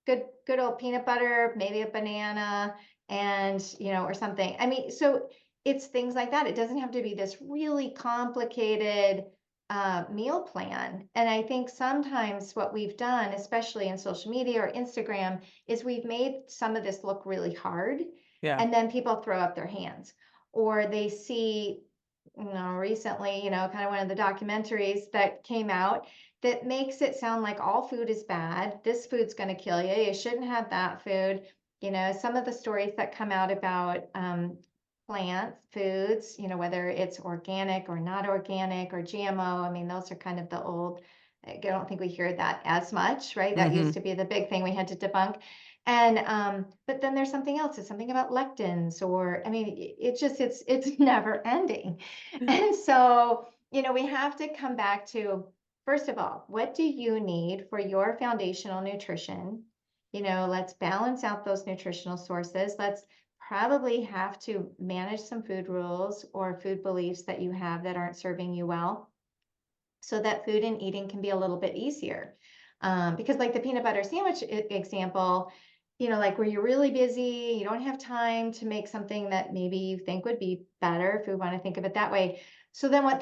good old peanut butter, maybe a banana, and or something. I mean, so it's things like that. It doesn't have to be this really complicated meal plan. And I think sometimes what we've done, especially in social media or Instagram, is we've made some of this look really hard, Yeah. and then people throw up their hands, or they see, recently, kind of one of the documentaries that came out that makes it sound like all food is bad. This food's going to kill you. You shouldn't have that food. Some of the stories that come out about plant foods, whether it's organic or not organic or GMO. I mean, those are kind of the old, I don't think we hear that as much, right? That used Mm-hmm. to be the big thing we had to debunk. And but then there's something else. It's something about lectins, or I mean, it's never ending. And so, we have to come back to, first of all, what do you need for your foundational nutrition? Let's balance out those nutritional sources. Let's probably have to manage some food rules or food beliefs that you have that aren't serving you well, so that food and eating can be a little bit easier. Because like the peanut butter sandwich example, like where you're really busy, you don't have time to make something that maybe you think would be better, if we want to think of it that way. So then what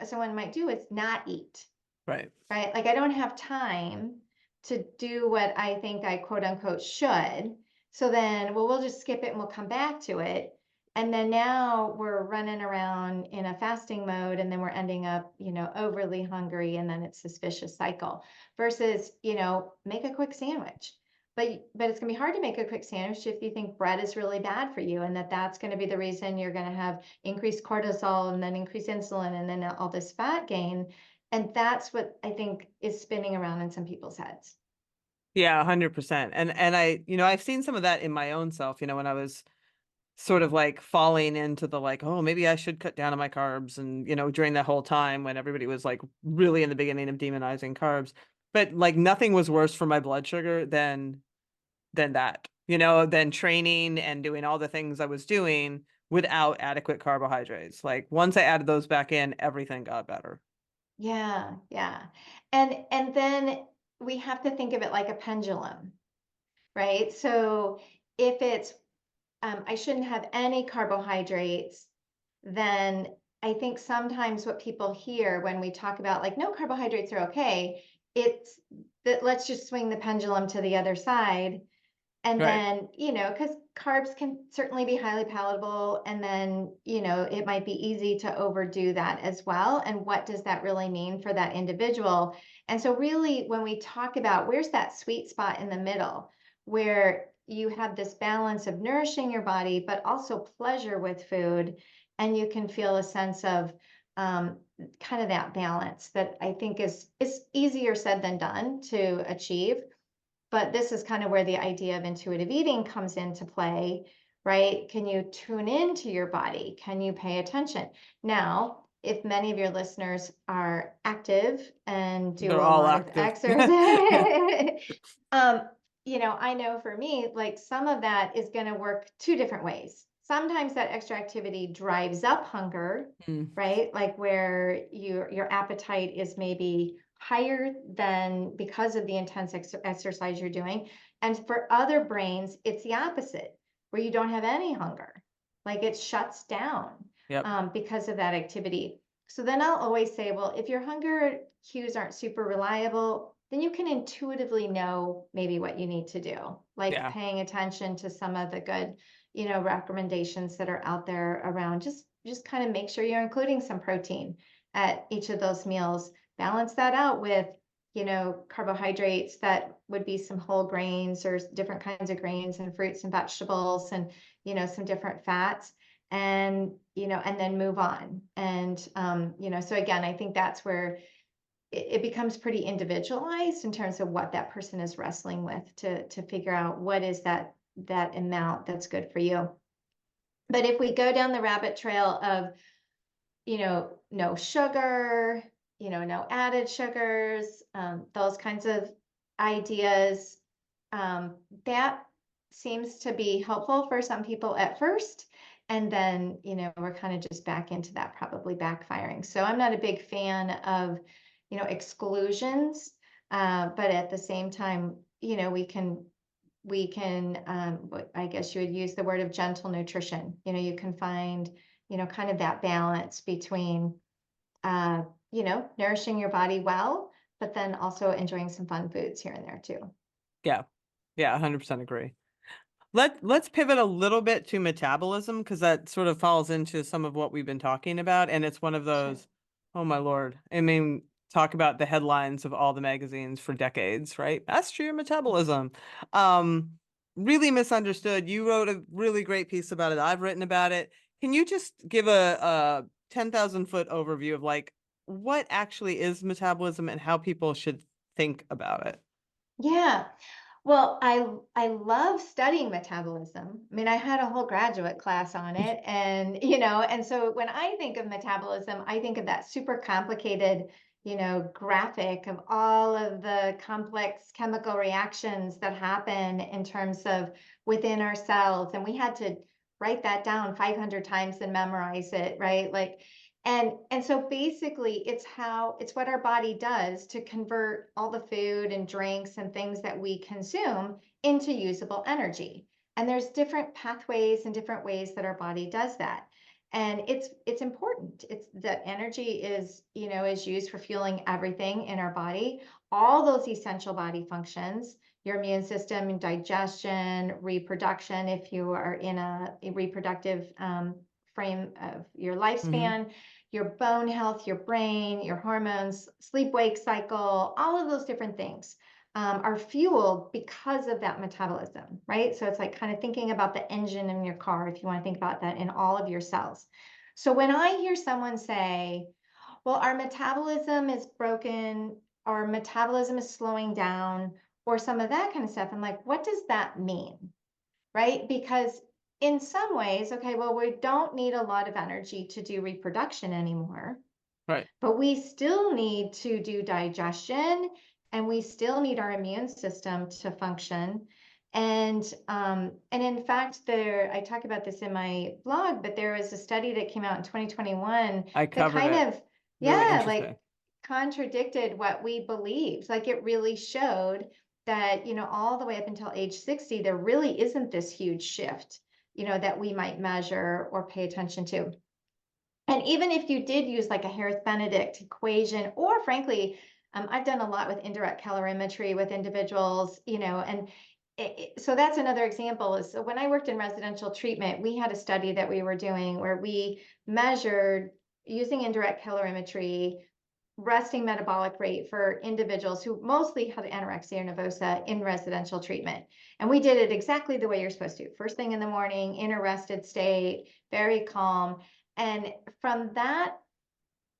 someone might do is not eat, Right. right? Like, I don't have time to do what I think I quote unquote should. So then, well, we'll just skip it and we'll come back to it. And then now we're running around in a fasting mode, and then we're ending up, overly hungry, and then it's this vicious cycle. Versus, make a quick sandwich. But it's gonna be hard to make a quick sandwich if you think bread is really bad for you, and that's gonna be the reason you're gonna have increased cortisol and then increased insulin and then all this fat gain. And that's what I think is spinning around in some people's heads. Yeah, 100%. And I, I've seen some of that in my own self, when I was sort of like falling into the like, oh, maybe I should cut down on my carbs. And, during that whole time when everybody was like really in the beginning of demonizing carbs. But like nothing was worse for my blood sugar than that, than training and doing all the things I was doing without adequate carbohydrates. Like once I added those back in, everything got better. Yeah, yeah. And then we have to think of it like a pendulum, right? So if it's I shouldn't have any carbohydrates, then I think sometimes what people hear when we talk about like no carbohydrates are okay, it's that let's just swing the pendulum to the other side. And Right. then, because carbs can certainly be highly palatable, and then, it might be easy to overdo that as well. And what does that really mean for that individual? And so, really, when we talk about where's that sweet spot in the middle where you have this balance of nourishing your body, but also pleasure with food, and you can feel a sense of kind of that balance that I think is easier said than done to achieve. But this is kind of where the idea of intuitive eating comes into play, right? Can you tune into your body? Can you pay attention? Now, if many of your listeners are active and do They're a all lot of active. exercise, um, I know for me, like some of that is going to work two different ways. Sometimes that extra activity drives up hunger, Mm, right? Like where your appetite is maybe higher than because of the intense exercise you're doing. And for other brains, it's the opposite, where you don't have any hunger. Like it shuts down yep. because of that activity. So then I'll always say, well, if your hunger cues aren't super reliable, then you can intuitively know maybe what you need to do, like Yeah. paying attention to some of the good, recommendations that are out there around. Just kind of make sure you're including some protein at each of those meals. Balance that out with, carbohydrates that would be some whole grains or different kinds of grains and fruits and vegetables and, some different fats and then move on. And, so again, I think that's where it becomes pretty individualized in terms of what that person is wrestling with to figure out what is that amount that's good for you. But if we go down the rabbit trail of, no sugar, no added sugars, those kinds of ideas, that seems to be helpful for some people at first. And then, we're kind of just back into that probably backfiring. So I'm not a big fan of, exclusions, but at the same time, we can, I guess you would use the word of gentle nutrition. You can find, kind of that balance between, nourishing your body well, but then also enjoying some fun foods here and there too. Yeah. Yeah, 100% agree. Let's pivot a little bit to metabolism because that sort of falls into some of what we've been talking about. And it's one of Sure. those, oh my Lord. I mean, talk about the headlines of all the magazines for decades, right? Master your metabolism. Um, really misunderstood. You wrote a really great piece about it. I've written about it. Can you just give a 10,000 foot overview of like what actually is metabolism and how people should think about it? Yeah. Well, I love studying metabolism. I mean, I had a whole graduate class on it, and and so when I think of metabolism, I think of that super complicated, graphic of all of the complex chemical reactions that happen in terms of within our cells, and we had to write that down 500 times and memorize it, right? Like and so basically it's what our body does to convert all the food and drinks and things that we consume into usable energy. And there's different pathways and different ways that our body does that. And it's important. It's that energy is used for fueling everything in our body, all those essential body functions, your immune system, digestion, reproduction, if you are in a reproductive frame of your Hmm. lifespan, your bone health, your brain, your hormones, sleep wake cycle, all of those different things are fueled because of that metabolism, right? So it's like kind of thinking about the engine in your car, if you want to think about that in all of your cells. So when I hear someone say, well, our metabolism is broken, our metabolism is slowing down, or some of that kind of stuff. I'm like, what does that mean? Right? Because in some ways, okay, well, we don't need a lot of energy to do reproduction anymore, Right. but we still need to do digestion, and we still need our immune system to function. And in fact, I talk about this in my blog, but there was a study that came out in 2021 I that covered kind it. of, Really yeah, interesting. like contradicted what we believed. Like it really showed that, all the way up until age 60, there really isn't this huge shift, that we might measure or pay attention to. And even if you did use like a Harris-Benedict equation, or frankly, I've done a lot with indirect calorimetry with individuals, and so that's another example. Is so when I worked in residential treatment, we had a study that we were doing where we measured using indirect calorimetry resting metabolic rate for individuals who mostly had anorexia nervosa in residential treatment. And we did it exactly the way you're supposed to. First thing in the morning, in a rested state, very calm. And from that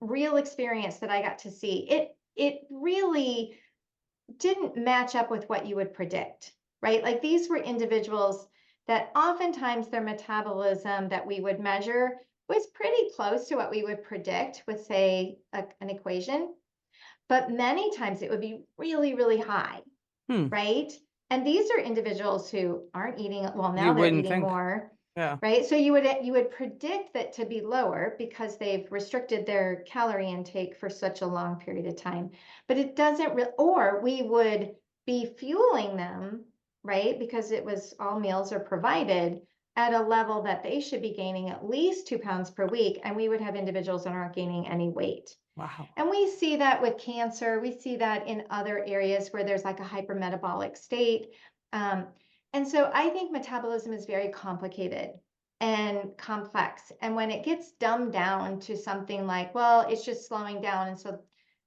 real experience that I got to see, it really didn't match up with what you would predict, right? Like these were individuals that oftentimes their metabolism that we would measure was pretty close to what we would predict with, say, an equation, but many times it would be really, really high, Hmm. right? And these are individuals who aren't eating, well, now You they're wouldn't eating think. more, Yeah. right? So you would predict that to be lower because they've restricted their calorie intake for such a long period of time. But it doesn't or we would be fueling them, right? Because it was all meals are provided at a level that they should be gaining at least 2 pounds per week, and we would have individuals that aren't gaining any weight. Wow. And we see that with cancer. We see that in other areas where there's like a hypermetabolic state. Um, and so I think metabolism is very complicated and complex. And when it gets dumbed down to something like, well, it's just slowing down. And so,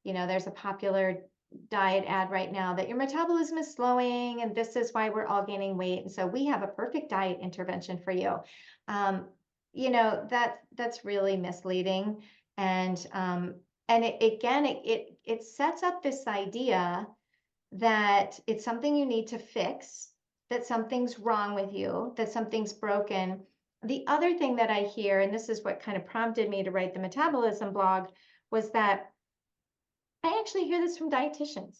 there's a popular diet ad right now that your metabolism is slowing and this is why we're all gaining weight. And so we have a perfect diet intervention for you. That's really misleading. And it sets up this idea that it's something you need to fix, that something's wrong with you, that something's broken. The other thing that I hear, and this is what kind of prompted me to write the metabolism blog, was that I actually hear this from dietitians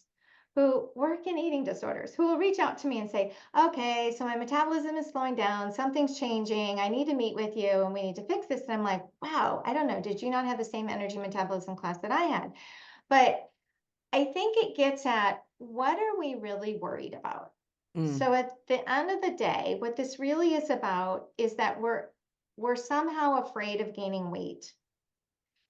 who work in eating disorders, who will reach out to me and say, okay, so my metabolism is slowing down, something's changing, I need to meet with you and we need to fix this. And I'm like, wow, I don't know, did you not have the same energy metabolism class that I had? But I think it gets at, what are we really worried about? Mm. So at the end of the day, what this really is about is that we're somehow afraid of gaining weight.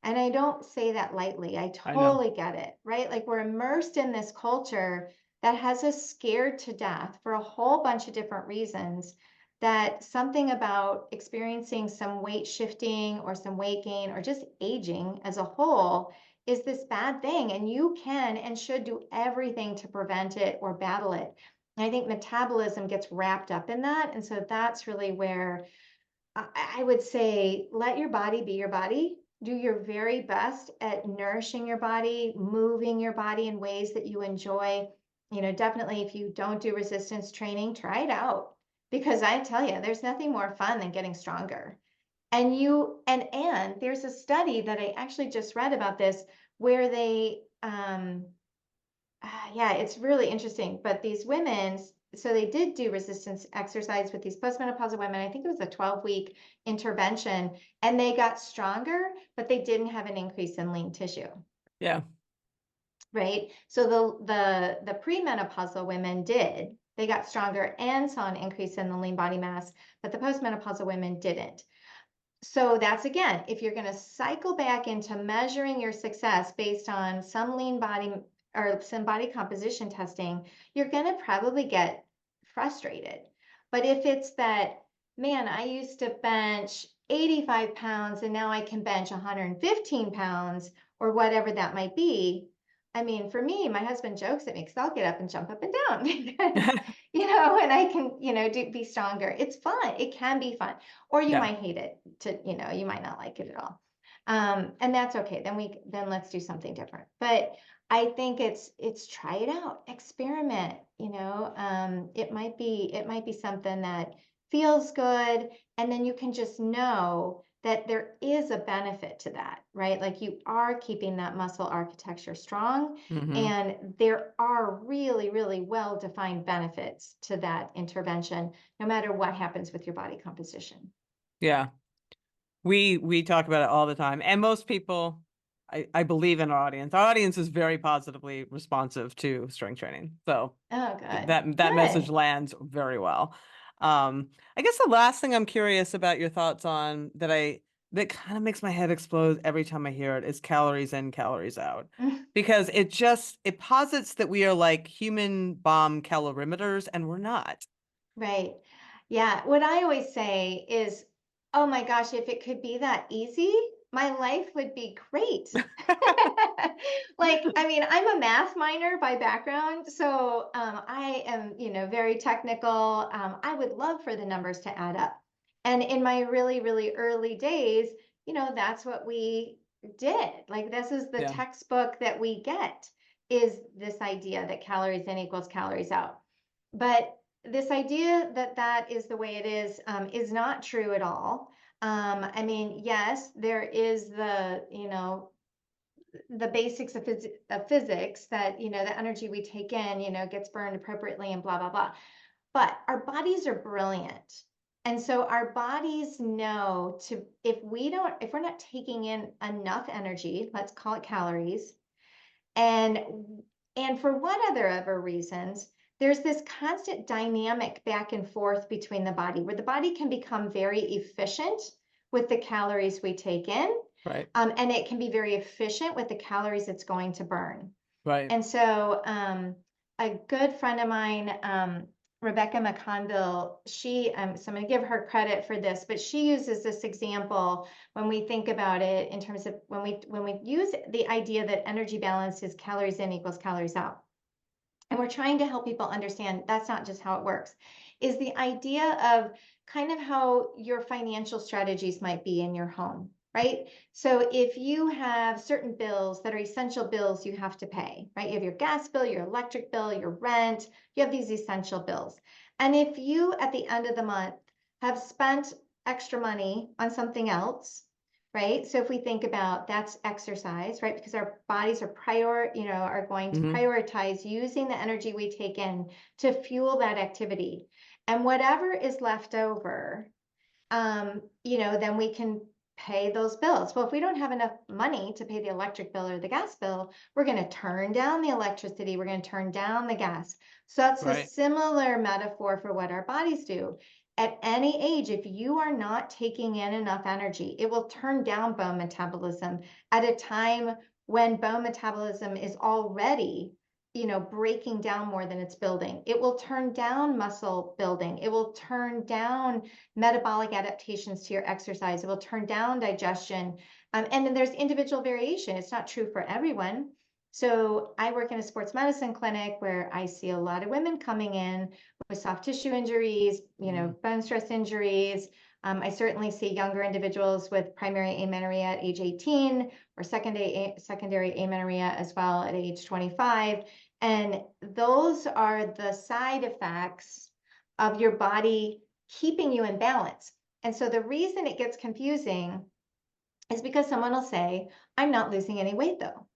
And I don't say that lightly. I I know. totally get it, right? Like we're immersed in this culture that has us scared to death for a whole bunch of different reasons, that something about experiencing some weight shifting or some weight gain or just aging as a whole is this bad thing. And you can and should do everything to prevent it or battle it. And I think metabolism gets wrapped up in that. And so that's really where I would say, let your body be your body. Do your very best at nourishing your body, moving your body in ways that you enjoy. Definitely if you don't do resistance training, try it out. Because I tell you, there's nothing more fun than getting stronger. And there's a study that I actually just read about this where they yeah, it's really interesting. But these women, so they did do resistance exercise with these postmenopausal women. I think it was a 12-week intervention, and they got stronger, but they didn't have an increase in lean tissue, Yeah. right? So the premenopausal women did. They got stronger and saw an increase in the lean body mass, but the postmenopausal women didn't. So that's, again, if you're going to cycle back into measuring your success based on some lean body or some body composition testing, you're going to probably get frustrated. But if it's that, man, I used to bench 85 pounds and now I can bench 115 pounds or whatever that might be. I mean, for me, my husband jokes at me because I'll get up and jump up and down because, and I can, be stronger. It's fun. It can be fun. Or you Yeah. might hate it you might not like it at all. And that's okay. Then let's do something different. But I think it's try it out, experiment, it might be something that feels good, and then you can just know that there is a benefit to that, right? Like you are keeping that muscle architecture strong, Hmm. and there are really, really well-defined benefits to that intervention, no matter what happens with your body composition. Yeah. We talk about it all the time. And most people, I believe in our audience. Our audience is very positively responsive to strength training. So Oh, good. that message Good. lands very well. I guess the last thing I'm curious about your thoughts on that kind of makes my head explode every time I hear it is calories in, calories out. Because it posits that we are like human bomb calorimeters and we're not. Right. Yeah. What I always say is, oh my gosh, if it could be that easy, my life would be great. Like, I mean, I'm a math minor by background, so I am, very technical. I would love for the numbers to add up. And in my really, really early days, that's what we did. Like, this is the Yeah. textbook that we get, is this idea that calories in equals calories out. But this idea that that is the way it is not true at all. I mean, yes, there is the basics of physics that, the energy we take in, gets burned appropriately and blah, blah, blah. But our bodies are brilliant. And so our bodies know if we're not taking in enough energy, let's call it calories, and for whatever reasons, there's this constant dynamic back and forth between the body, where the body can become very efficient with the calories we take in, Right. and it can be very efficient with the calories it's going to burn. Right. And so, a good friend of mine, Rebecca McConville, so I'm going to give her credit for this, but she uses this example when we think about it in terms of when we use the idea that energy balance is calories in equals calories out. And we're trying to help people understand that's not just how it works, is the idea of kind of how your financial strategies might be in your home, right? So if you have certain bills that are essential bills you have to pay, right? You have your gas bill, your electric bill, your rent, you have these essential bills. And if you, at the end of the month, have spent extra money on something else, right? So if we think about that's exercise, right? Because our bodies are going to Hmm. prioritize using the energy we take in to fuel that activity. And whatever is left over, then we can pay those bills. Well, if we don't have enough money to pay the electric bill or the gas bill, we're going to turn down the electricity, we're going to turn down the gas. So that's a Right. similar metaphor for what our bodies do. At any age, if you are not taking in enough energy, it will turn down bone metabolism at a time when bone metabolism is already breaking down more than it's building. It will turn down muscle building. It will turn down metabolic adaptations to your exercise. It will turn down digestion. And then there's individual variation. It's not true for everyone. So I work in a sports medicine clinic where I see a lot of women coming in with soft tissue injuries, Mm. bone stress injuries. I certainly see younger individuals with primary amenorrhea at age 18, or secondary amenorrhea as well at age 25. And those are the side effects of your body keeping you in balance. And so the reason it gets confusing is because someone will say, I'm not losing any weight though.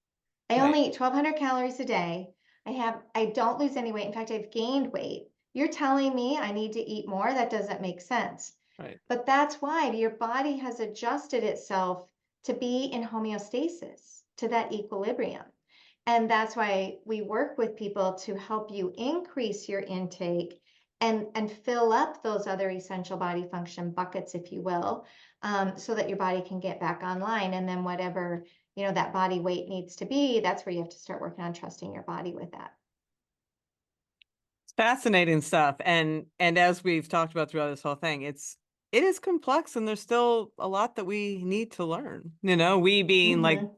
I Right. only eat 1,200 calories a day. I don't lose any weight. In fact, I've gained weight. You're telling me I need to eat more? That doesn't make sense. Right. But that's why your body has adjusted itself to be in homeostasis, to that equilibrium. And that's why we work with people to help you increase your intake and fill up those other essential body function buckets, if you will, so that your body can get back online. And then whatever, that body weight needs to be, that's where you have to start working on trusting your body with that. It's fascinating stuff. And as we've talked about throughout this whole thing, it is complex and there's still a lot that we need to learn. We being like Mhm.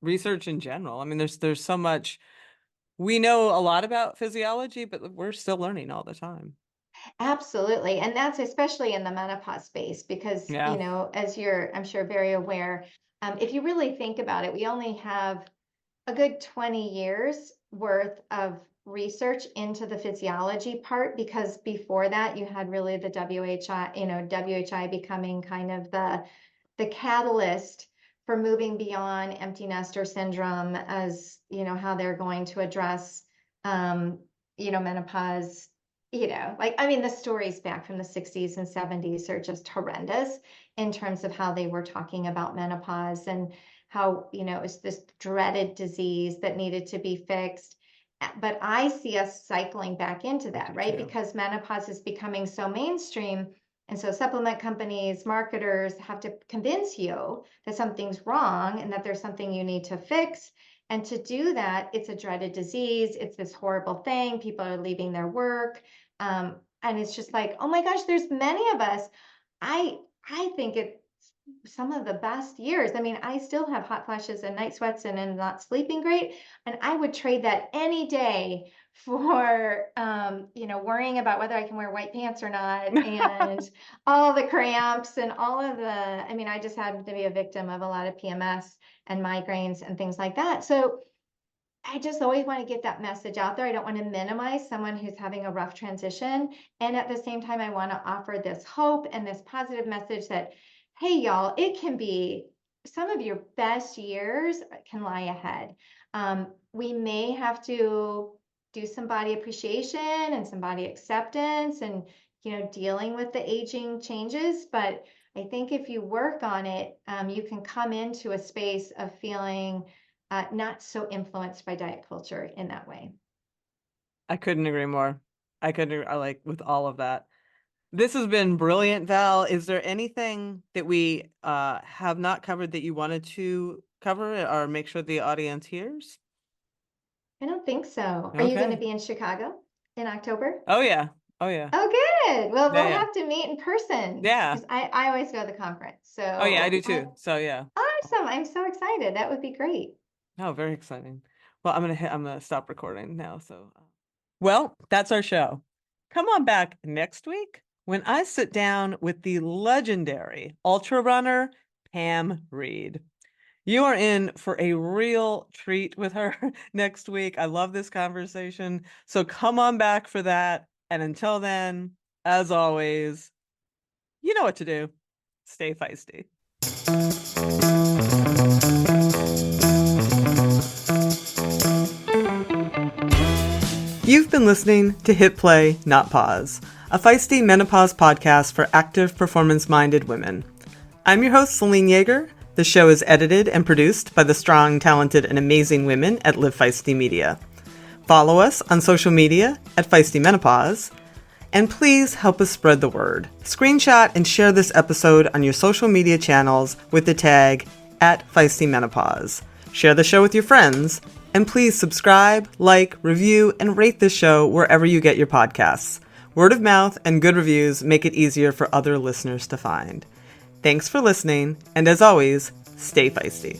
research in general. I mean, there's so much we know a lot about physiology, but we're still learning all the time. Absolutely. And that's especially in the menopause space because, Yeah. as you're, I'm sure, very aware, If you really think about it, we only have a good 20 years worth of research into the physiology part, because before that you had really the WHI, WHI becoming kind of the catalyst for moving beyond empty nester syndrome, as how they're going to address menopause. The stories back from the 60s and 70s are just horrendous in terms of how they were talking about menopause, and how it's this dreaded disease that needed to be fixed. But I see us cycling back into that, right? Because menopause is becoming so mainstream, and so supplement companies, marketers have to convince you that something's wrong and that there's something you need to fix. And to do that, it's a dreaded disease. It's this horrible thing. People are leaving their work. And it's just like, oh my gosh, there's many of us. I think it's some of the best years. I mean, I still have hot flashes and night sweats and not sleeping great. And I would trade that any day for, worrying about whether I can wear white pants or not, and all the cramps and all of I just happened to be a victim of a lot of PMS and migraines and things like that. So I just always want to get that message out there. I don't want to minimize someone who's having a rough transition. And at the same time, I want to offer this hope and this positive message that, hey, y'all, it can be some of your best years can lie ahead. We may have to do some body appreciation and some body acceptance and, dealing with the aging changes. But I think if you work on it, you can come into a space of feeling not so influenced by diet culture in that way. I couldn't agree more. I like with all of that. This has been brilliant, Val. Is there anything that we have not covered that you wanted to cover or make sure the audience hears? I don't think so. Are you going to Okay. be in Chicago in October? Oh yeah. Oh yeah. Oh, good. Well, Yeah, we'll yeah. have to meet in person, Yeah. because I always go to the conference. Oh yeah, I So do too. So yeah. awesome. I'm so excited. That would be great. Oh, very exciting. Well, I'm gonna stop recording now. So, well, that's our show. Come on back next week when I sit down with the legendary ultra runner Pam Reed. You are in for a real treat with her next week. I love this conversation. So come on back for that. And until then, as always, you know what to do. Stay feisty. You've been listening to Hit Play, Not Pause, a feisty menopause podcast for active, performance-minded women. I'm your host, Celine Yeager. The show is edited and produced by the strong, talented, and amazing women at Live Feisty Media. Follow us on social media at Feisty Menopause, and please help us spread the word. Screenshot and share this episode on your social media channels with the tag @FeistyMenopause. Share the show with your friends, and please subscribe, like, review, and rate this show wherever you get your podcasts. Word of mouth and good reviews make it easier for other listeners to find. Thanks for listening, and as always, stay feisty.